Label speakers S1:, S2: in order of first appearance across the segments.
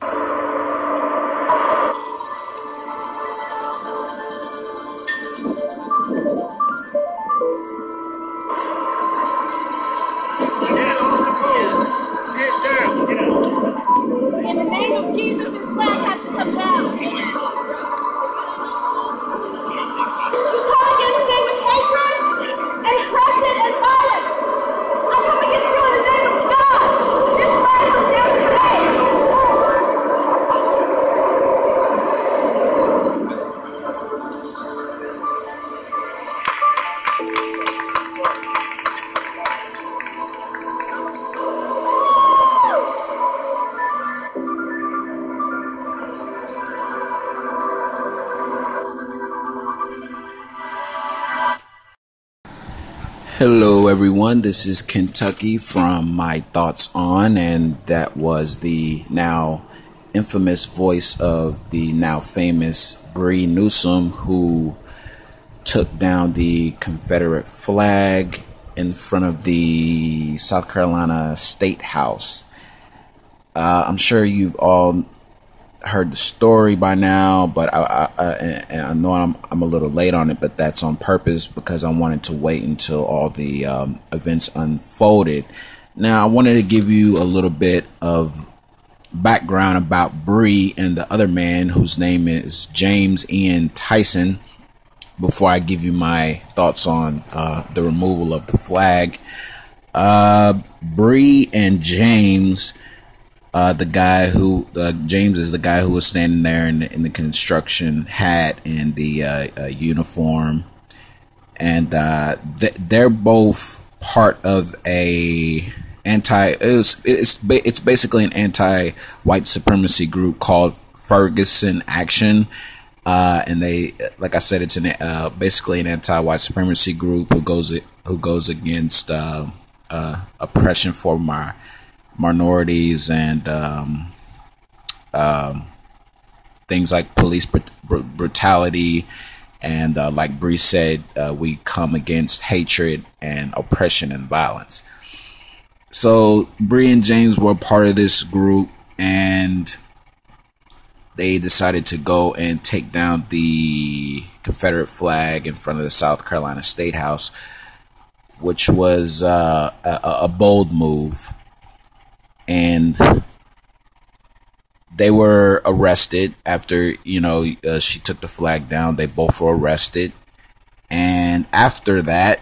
S1: In the name of Jesus, this flag has to come down. You come against men with hatred and oppression and violence. I come against you in the name of God. This flag comes down today.
S2: Hello everyone, this is Kentucky from My Thoughts On, and that was the now infamous voice of the now famous Bree Newsom, who took down the Confederate flag in front of the South Carolina Statehouse. I'm sure you've all heard the story by now, but I know I'm a little late on it, but that's on purpose because I wanted to wait until all the events unfolded. Now, I wanted to give you a little bit of background about Bree and the other man whose name is James Ian Tyson before I give you my thoughts on the removal of the flag. Bree and James, James is the guy who was standing there in the construction hat and the uniform, and they're both part of a it's basically an anti-white supremacy group called Ferguson Action, and they, like I said, it's basically an anti-white supremacy group who goes against oppression for minorities and things like police brutality, and like Bree said, we come against hatred and oppression and violence. So Bree and James were part of this group, and they decided to go and take down the Confederate flag in front of the South Carolina Statehouse, which was a bold move. And they were arrested after, she took the flag down. They both were arrested. And after that,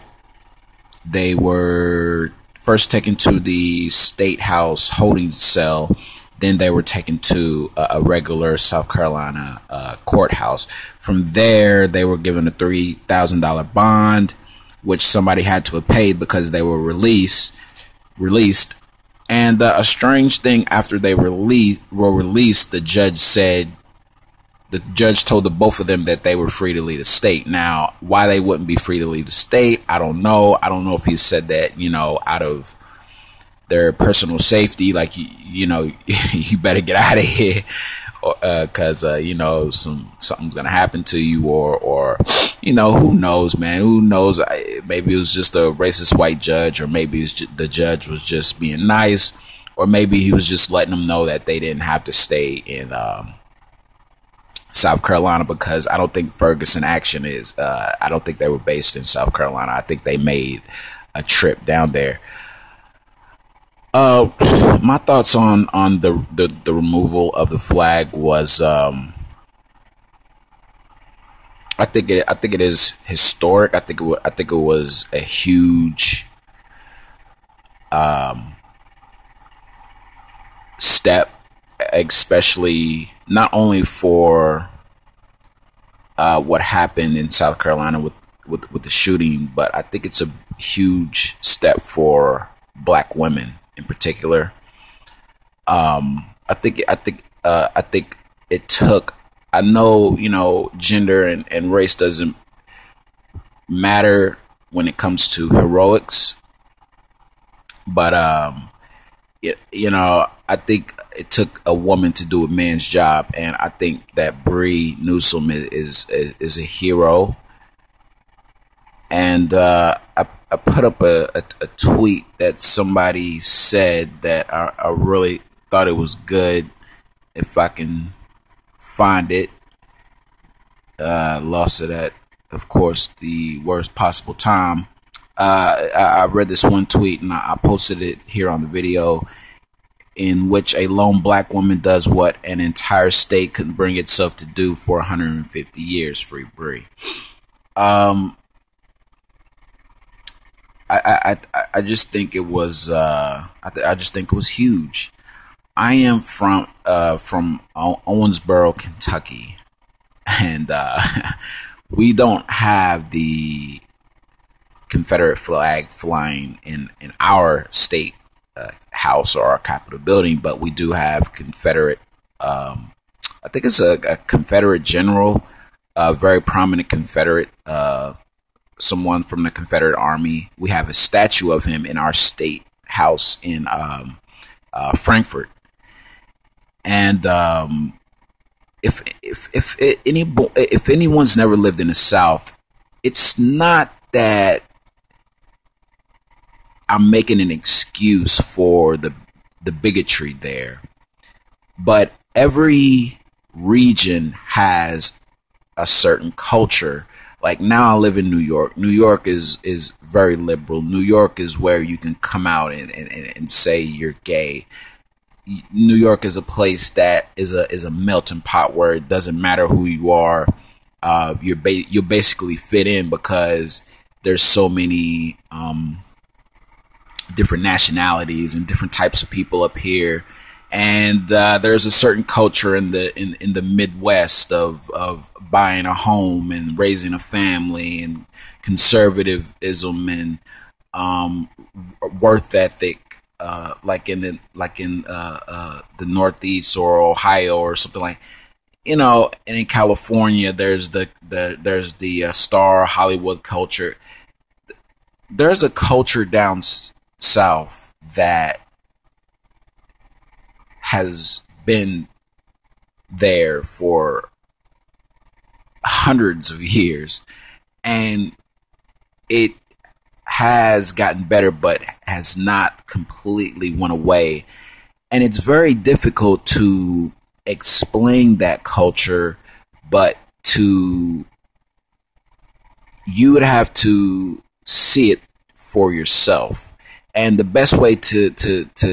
S2: they were first taken to the State House holding cell. Then they were taken to a regular South Carolina courthouse. From there, they were given a $3,000 bond, which somebody had to have paid because they were released. And a strange thing, after they were released, the judge told the both of them that they were free to leave the state. Now, why they wouldn't be free to leave the state, I don't know. I don't know if he said that, out of their personal safety, like, you better get out of here, because something's gonna happen to you, or who knows, man? Who knows? Maybe it was just a racist white judge, or maybe the judge was just being nice, or maybe he was just letting them know that they didn't have to stay in South Carolina, because I don't think Ferguson Action is. I don't think they were based in South Carolina. I think they made a trip down there. My thoughts on the removal of the flag was, I think it is historic. I think it was a huge step, especially not only for what happened in South Carolina with the shooting, but I think it's a huge step for Black women in particular. I think it took. I know, gender and race doesn't matter when it comes to heroics, but I think it took a woman to do a man's job, and I think that Bree Newsom is a hero. And I put up a tweet that somebody said that I really thought it was good. if I can find it. Lost it at, of course, the worst possible time. I read this one tweet and I posted it here on the video, in which a lone black woman does what an entire state couldn't bring itself to do for 150 years. Free Bree. I just think it was I just think it was huge. I am from Owensboro, Kentucky, and we don't have the Confederate flag flying in our state house or our Capitol building, but we do have Confederate. I think it's a Confederate general, a very prominent Confederate, someone from the Confederate Army. We have a statue of him in our state house in Frankfort. And if anyone's never lived in the South, it's not that I'm making an excuse for the bigotry there, but every region has a certain culture. Like now I live in New York. New York is very liberal. New York is where you can come out and say you're gay. New York is a place that is a melting pot where it doesn't matter who you are. You basically fit in because there's so many different nationalities and different types of people up here, and there's a certain culture in the Midwest of buying a home and raising a family and conservatism and worth ethic. Like in the Northeast or Ohio or something like, and in California there's the star Hollywood culture. There's a culture down south that has been there for hundreds of years, and it has gotten better, but has not completely went away. And it's very difficult to explain that culture, but you would have to see it for yourself. And the best way to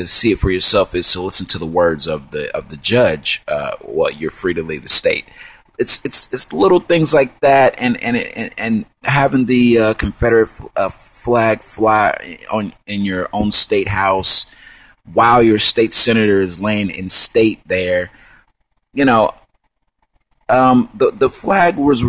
S2: see it for yourself is to listen to the words of the judge. You're free to leave the state. It's little things like that, and having the Confederate flag fly in your own state house while your state senator is laying in state there. The flag was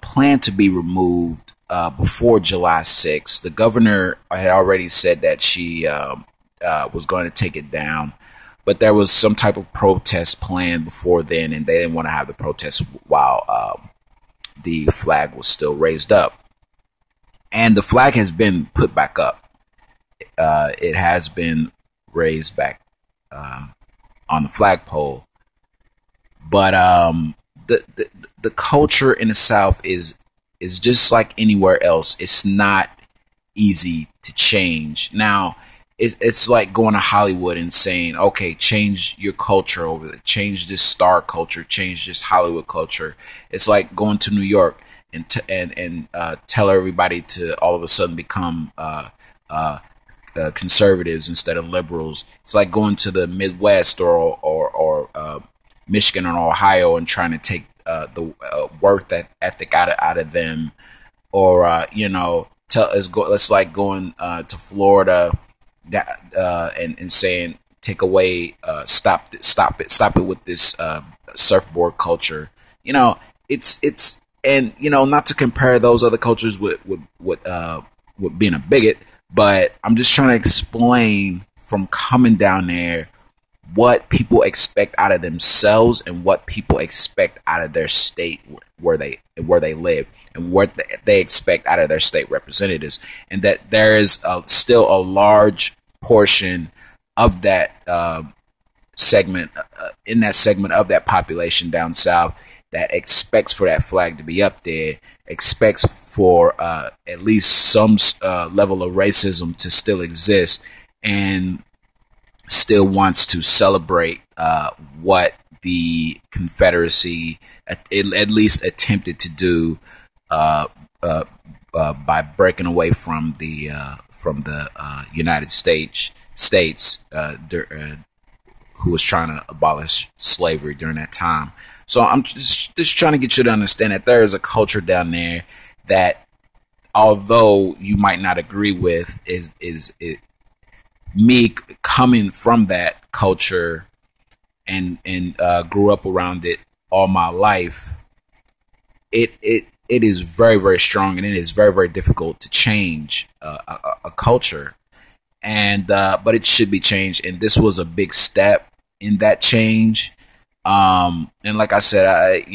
S2: planned to be removed before July 6th. The governor had already said that she was going to take it down. But there was some type of protest planned before then, and they didn't want to have the protest while the flag was still raised up. And the flag has been put back up. It has been raised back on the flagpole. But the culture in the South is just like anywhere else. It's not easy to change. Now, it's like going to Hollywood and saying, okay, change your culture over there. Change this star culture. Change this Hollywood culture. It's like going to New York and tell everybody to all of a sudden become conservatives instead of liberals. It's like going to the Midwest or Michigan or Ohio and trying to take the worth ethic out of them. Or it's like going to Florida. And saying take away stop it with this surfboard culture. It's and not to compare those other cultures with being a bigot, but I'm just trying to explain from coming down there what people expect out of themselves and what people expect out of their state where they live, and what they expect out of their state representatives, and that there is still a large portion of that segment of that population down south that expects for that flag to be up there, expects for at least some level of racism to still exist, and still wants to celebrate what the Confederacy at least attempted to do by breaking away from the United States who was trying to abolish slavery during that time. So I'm just trying to get you to understand that there is a culture down there that, although you might not agree with, is me coming from that culture and grew up around it all my life. It is very, very strong, and it is very, very difficult to change a culture, and but it should be changed, and this was a big step in that change. And like I said,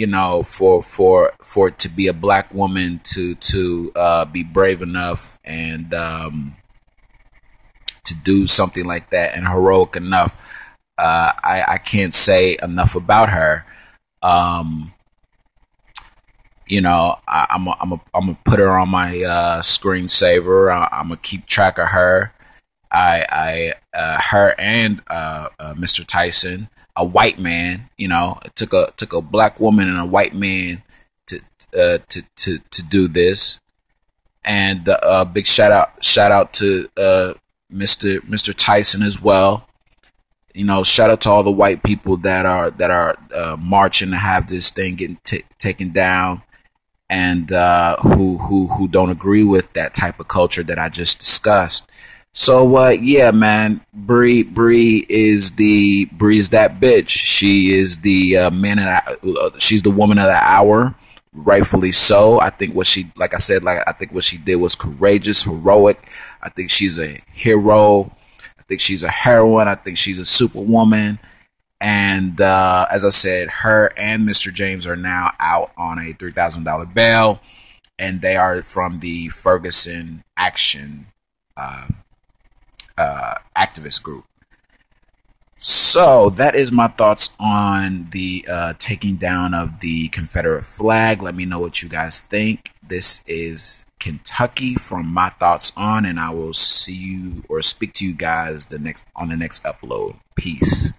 S2: for it to be a black woman to be brave enough and to do something like that and heroic enough, I can't say enough about her. I'm gonna put her on my screensaver. I'm gonna keep track of her. Her and Mr. Tyson, a white man. It took a black woman and a white man to do this. And big shout out to Mr. Tyson as well. Shout out to all the white people that are marching to have this thing getting taken down, and who don't agree with that type of culture that I just discussed. So yeah, man, Bree is that bitch. She is the she's the woman of the hour, rightfully so. I think what she, like I said, I think what she did was courageous, heroic. I think she's a hero. I think she's a heroine. I think she's a superwoman. And as I said, her and Mr. James are now out on a $3,000 bail, and they are from the Ferguson Action activist group. So that is my thoughts on the taking down of the Confederate flag. Let me know what you guys think. This is Kentucky from My Thoughts On, and I will see you or speak to you guys on the next upload. Peace.